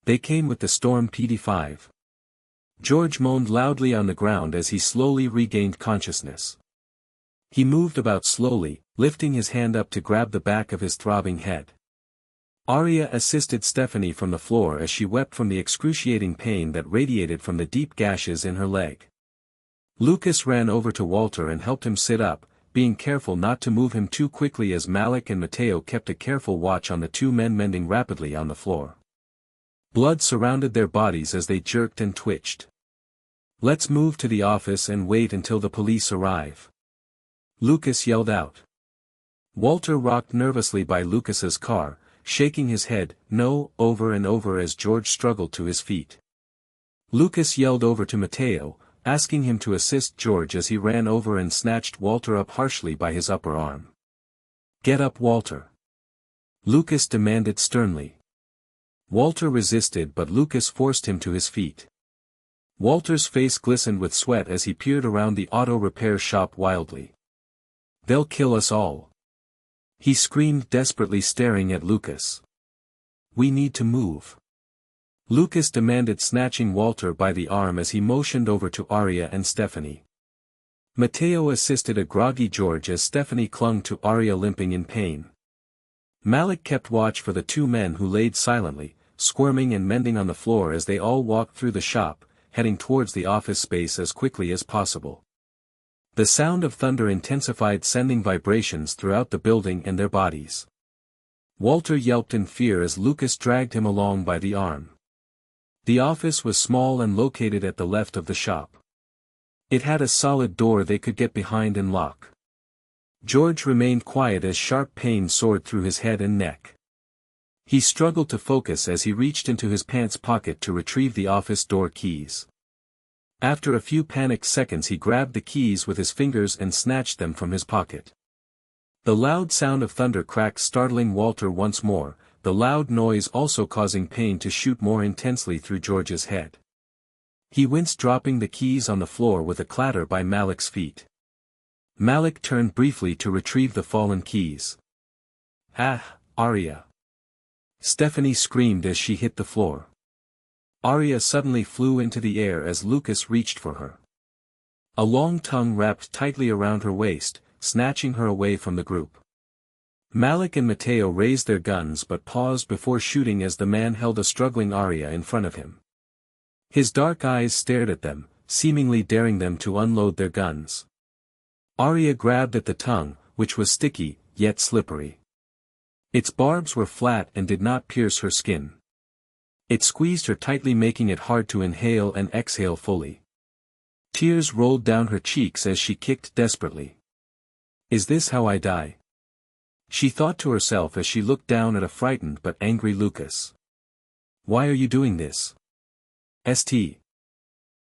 They came with the Storm PD-5. George moaned loudly on the ground as he slowly regained consciousness. He moved about slowly, lifting his hand up to grab the back of his throbbing head. Arya assisted Stephanie from the floor as she wept from the excruciating pain that radiated from the deep gashes in her leg. Lucas ran over to Walter and helped him sit up, being careful not to move him too quickly as Malik and Mateo kept a careful watch on the two men mending rapidly on the floor. Blood surrounded their bodies as they jerked and twitched. "Let's move to the office and wait until the police arrive," Lucas yelled out. Walter rocked nervously by Lucas's car, shaking his head, "No," over and over as George struggled to his feet. Lucas yelled over to Mateo, asking him to assist George as he ran over and snatched Walter up harshly by his upper arm. "Get up, Walter," Lucas demanded sternly. Walter resisted, but Lucas forced him to his feet. Walter's face glistened with sweat as he peered around the auto repair shop wildly. "They'll kill us all," he screamed desperately, staring at Lucas. "We need to move," Lucas demanded, snatching Walter by the arm as he motioned over to Arya and Stephanie. Mateo assisted a groggy George as Stephanie clung to Arya, limping in pain. Malik kept watch for the two men who laid silently, squirming and mending on the floor as they all walked through the shop, heading towards the office space as quickly as possible. The sound of thunder intensified, sending vibrations throughout the building and their bodies. Walter yelped in fear as Lucas dragged him along by the arm. The office was small and located at the left of the shop. It had a solid door they could get behind and lock. George remained quiet as sharp pain soared through his head and neck. He struggled to focus as he reached into his pants pocket to retrieve the office door keys. After a few panicked seconds he grabbed the keys with his fingers and snatched them from his pocket. The loud sound of thunder cracked, startling Walter once more, the loud noise also causing pain to shoot more intensely through George's head. He winced, dropping the keys on the floor with a clatter by Malik's feet. Malik turned briefly to retrieve the fallen keys. "Ah, Arya!" Stephanie screamed as she hit the floor. Arya suddenly flew into the air as Lucas reached for her. A long tongue wrapped tightly around her waist, snatching her away from the group. Malik and Mateo raised their guns but paused before shooting as the man held a struggling Arya in front of him. His dark eyes stared at them, seemingly daring them to unload their guns. Arya grabbed at the tongue, which was sticky, yet slippery. Its barbs were flat and did not pierce her skin. It squeezed her tightly, making it hard to inhale and exhale fully. Tears rolled down her cheeks as she kicked desperately. "Is this how I die?" she thought to herself as she looked down at a frightened but angry Lucas. "Why are you doing this? St.